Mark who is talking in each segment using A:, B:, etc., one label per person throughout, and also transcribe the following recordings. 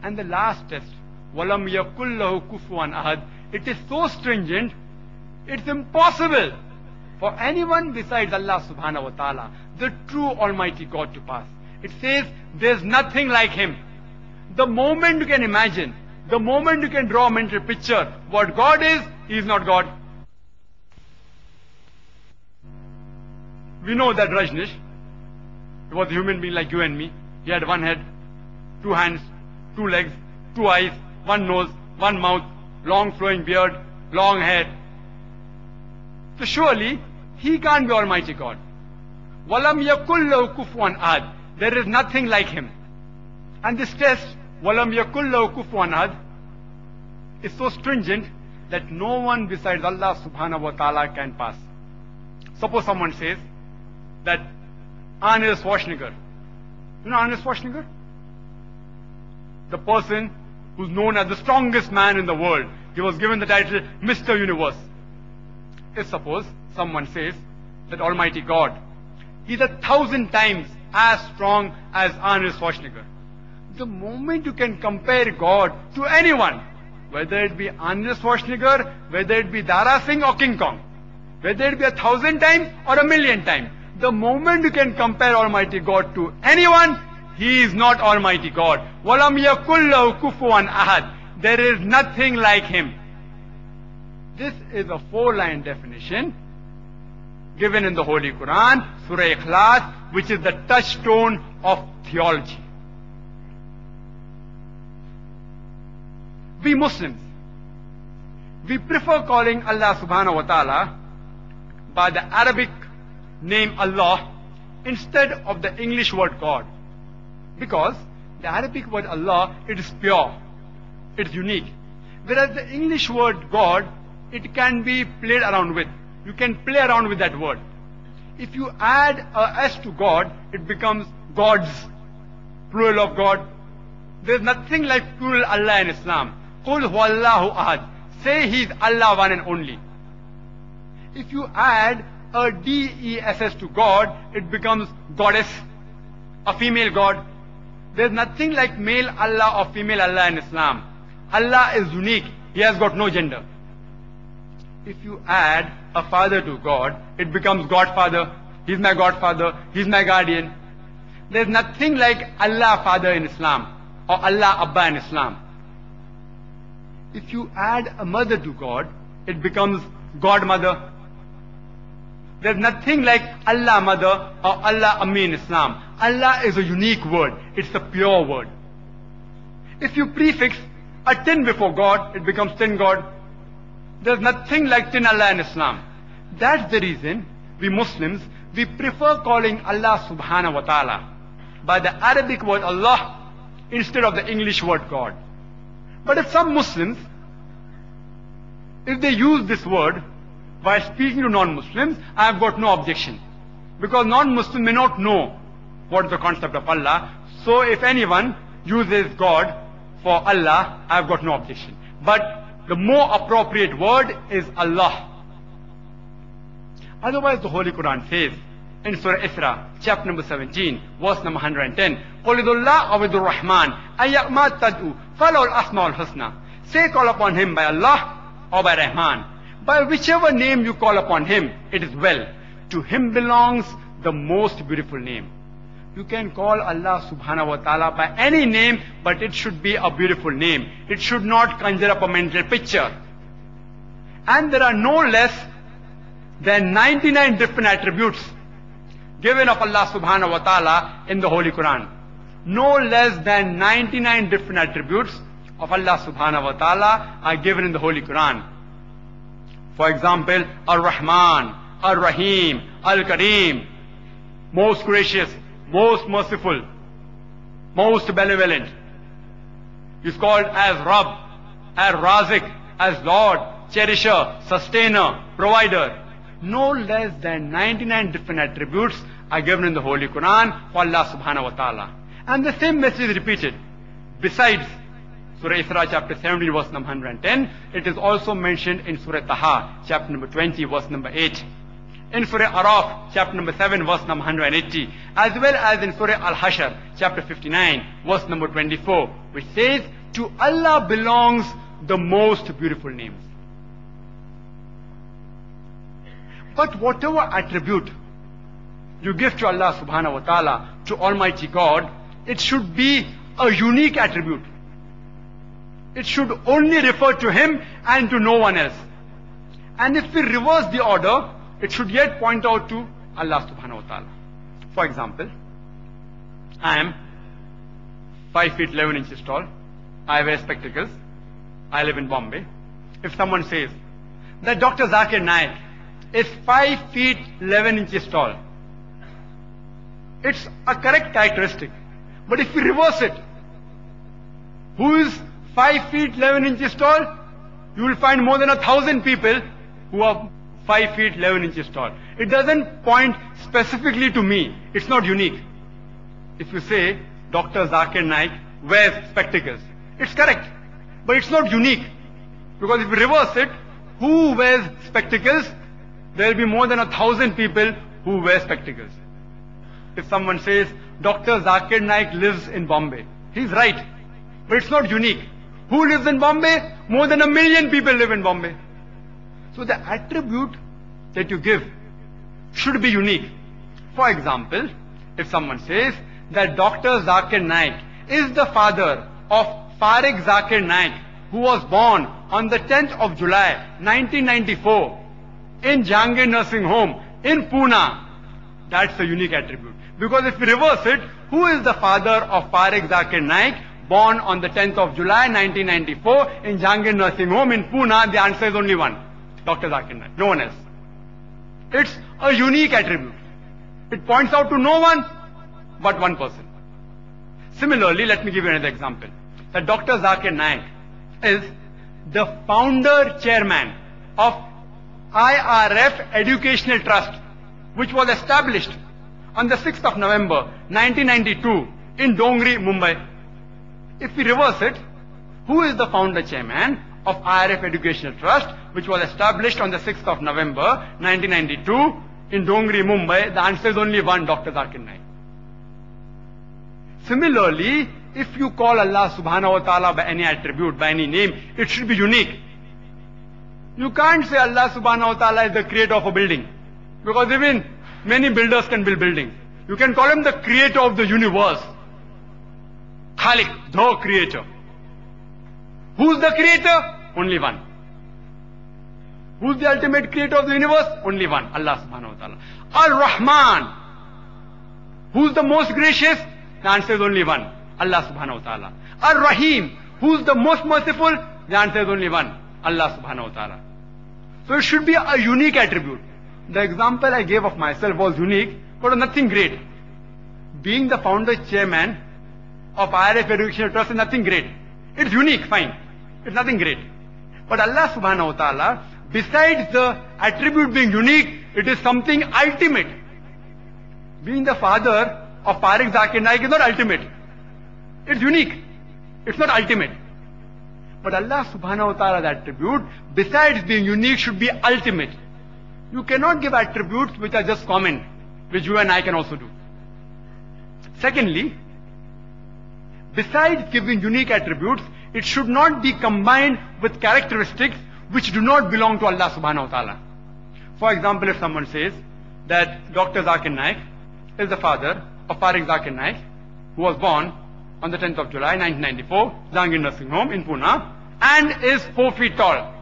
A: And the last test, وَلَمْ يَكُلْ لَهُ كُفُوًا أَحَدٌ. It is so stringent, it's impossible for anyone besides Allah subhanahu wa ta'ala, the true Almighty God, to pass. It says there's nothing like Him. The moment you can imagine, the moment you can draw a mental picture, what God is, He is not God. We know that Rajnish, he was a human being like you and me. He had one head, two hands, two legs, two eyes, one nose, one mouth, long flowing beard, long hair. So surely, he can't be Almighty God. وَلَمْ يَكُلْ لَهُ كُفُوًا أَحَدٌ. There is nothing like Him. And this test, وَلَمْ يَكُلْ لَهُ كُفُوًا أَحَدٌ, is so stringent that no one besides Allah subhanahu wa ta'ala can pass. Suppose someone says that Arnold Schwarzenegger. You know Arnold Schwarzenegger? The person who's known as the strongest man in the world. He was given the title Mr. Universe. If suppose someone says that Almighty God is 1,000 times as strong as Arnold Schwarzenegger. The moment you can compare God to anyone, whether it be Arnold Schwarzenegger, whether it be Dara Singh or King Kong, whether it be 1,000 times or 1,000,000 times, the moment you can compare Almighty God to anyone, He is not Almighty God. وَلَمْ يَكُلْ لَهُ كُفُوًا أَحَدٌ. There is nothing like Him. This is a 4-line definition given in the Holy Qur'an, Surah Ikhlas, which is the touchstone of theology. We Muslims, we prefer calling Allah subhanahu wa ta'ala by the Arabic name Allah instead of the English word God. Because the Arabic word Allah, it is pure, it is unique. Whereas the English word God, it can be played around with. You can play around with that word. If you add a S to God, it becomes gods, plural of God. There is nothing like plural Allah in Islam. Qul huwallahu ahad. Say He is Allah, one and only. If you add a D-E-S-S to God, it becomes goddess, a female God. There is nothing like male Allah or female Allah in Islam. Allah is unique. He has got no gender. If you add a father to God, it becomes Godfather. He's my Godfather. He's my guardian. There's nothing like Allah Father in Islam or Allah Abba in Islam. If you add a mother to God, it becomes Godmother. There's nothing like Allah Mother or Allah Ammi in Islam. Allah is a unique word. It's a pure word. If you prefix a tin before God, it becomes tin God. There's nothing like tin Allah in Islam. That's the reason we Muslims, we prefer calling Allah subhanahu wa ta'ala by the Arabic word Allah instead of the English word God. But if some Muslims, if they use this word while speaking to non-Muslims, I have got no objection. Because non-Muslims may not know what is the concept of Allah. So if anyone uses God for Allah, I have got no objection. But the more appropriate word is Allah. Otherwise, the Holy Quran says in Surah Isra, chapter number 17, verse number 110, قُلِ ذُو اللَّهِ أَوِ ذُو الرَّحْمَنِ أَيَّمَا تَدْعُوا فَلَهُ الْأَسْمَاءُ الْحُسْنَى. Say, call upon Him by Allah or by Rahman. By whichever name you call upon Him, it is well. To Him belongs the most beautiful name. You can call Allah subhanahu wa ta'ala by any name, but it should be a beautiful name. It should not conjure up a mental picture. And there are no less than 99 different attributes given of Allah subhanahu wa ta'ala in the Holy Quran. No less than 99 different attributes of Allah subhanahu wa ta'ala are given in the Holy Quran. For example, Ar-Rahman, Ar-Rahim, Al-Kareem, most gracious, most merciful, most benevolent. He's called as Rabb, as Razik, as Lord, Cherisher, Sustainer, Provider. No less than 99 different attributes are given in the Holy Quran for Allah subhanahu wa ta'ala. And the same message is repeated. Besides Surah Isra chapter 17 verse number 110, it is also mentioned in Surah Taha chapter number 20 verse number 8. in Surah Araf, chapter number 7, verse number 180, as well as in Surah Al-Hashr, chapter 59, verse number 24, which says, to Allah belongs the most beautiful names. But whatever attribute you give to Allah subhanahu wa ta'ala, to Almighty God, it should be a unique attribute. It should only refer to Him and to no one else. And if we reverse the order, it should yet point out to Allah subhanahu wa ta'ala. For example, I am 5 feet 11 inches tall. I wear spectacles. I live in Bombay. If someone says that Dr. Zakir Naik is 5 feet 11 inches tall, it's a correct characteristic. But if we reverse it, who is 5 feet 11 inches tall? You will find more than 1,000 people who are 5 feet 11 inches tall. It doesn't point specifically to me. It's not unique. If you say Dr. Zakir Naik wears spectacles, it's correct. But it's not unique. Because if you reverse it, who wears spectacles? There will be more than 1,000 people who wear spectacles. If someone says Dr. Zakir Naik lives in Bombay, he's right. But it's not unique. Who lives in Bombay? More than 1 million people live in Bombay. So the attribute that you give should be unique. For example, if someone says that Dr. Zakir Naik is the father of Farik Zakir Naik, who was born on the 10th of July 1994 in Jangir Nursing Home in Pune, that's a unique attribute. Because if we reverse it, who is the father of Farik Zakir Naik, born on the 10th of July 1994 in Jangir Nursing Home in Pune? The answer is only one, Dr. Zakir Naik, no one else. It's a unique attribute. It points out to no one but one person. Similarly, let me give you another example. That Dr. Zakir Naik is the founder chairman of IRF Educational Trust, which was established on the 6th of November 1992 in Dongri, Mumbai. If we reverse it, who is the founder chairman of IRF Educational Trust, which was established on the 6th of November 1992 in Dongri, Mumbai? The answer is only one, Dr. Zakir Naik. Similarly, if you call Allah subhanahu wa ta'ala by any attribute, by any name, it should be unique. You can't say Allah subhanahu wa ta'ala is the creator of a building, because even many builders can build buildings. You can call Him the creator of the universe. Khalik, the creator. Who's the creator? Only one. Who's the ultimate creator of the universe? Only one, Allah subhanahu wa ta'ala. Ar-Rahman. Who's the most gracious? The answer is only one, Allah subhanahu wa ta'ala. Ar-Rahim. Who's the most merciful? The answer is only one, Allah subhanahu wa ta'ala. So it should be a unique attribute. The example I gave of myself was unique, but nothing great. Being the founder chairman of IRF Educational Trust is nothing great. It's unique, fine. It's nothing great. But Allah subhanahu wa ta'ala, besides the attribute being unique, it is something ultimate. Being the father of Farik Zakir Naik is not ultimate. It's unique. It's not ultimate. But Allah subhanahu wa ta'ala's attribute, besides being unique, should be ultimate. You cannot give attributes which are just common, which you and I can also do. Secondly, besides giving unique attributes, it should not be combined with characteristics which do not belong to Allah subhanahu wa ta'ala. For example, if someone says that Dr. Zakir Naik is the father of Farik Zakir Naik, who was born on the 10th of July 1994, Jangir Nursing Home in Pune, and is 4 feet tall.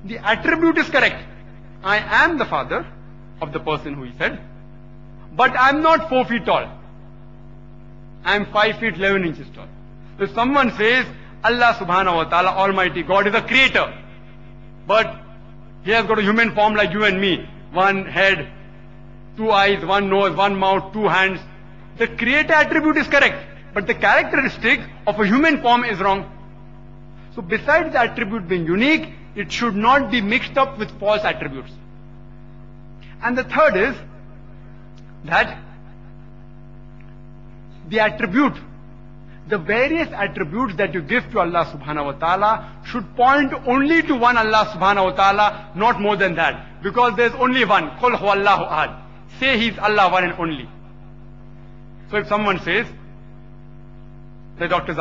A: The attribute is correct. I am the father of the person who he said, but I am not 4 feet tall. I am 5 feet 11 inches tall. If someone says Allah subhanahu wa ta'ala, Almighty God, is a creator, but He has got a human form like you and me, one head, 2 eyes, 1 nose, 1 mouth, 2 hands. The creator attribute is correct, but the characteristic of a human form is wrong. So besides the attribute being unique, it should not be mixed up with false attributes. And the third is the various attributes that you give to Allah subhanahu wa ta'ala should point only to one Allah subhanahu wa ta'ala, not more than that. Because there's only one. Qul huwallahu ahad. Say He's Allah one and only. So if someone says, the doctors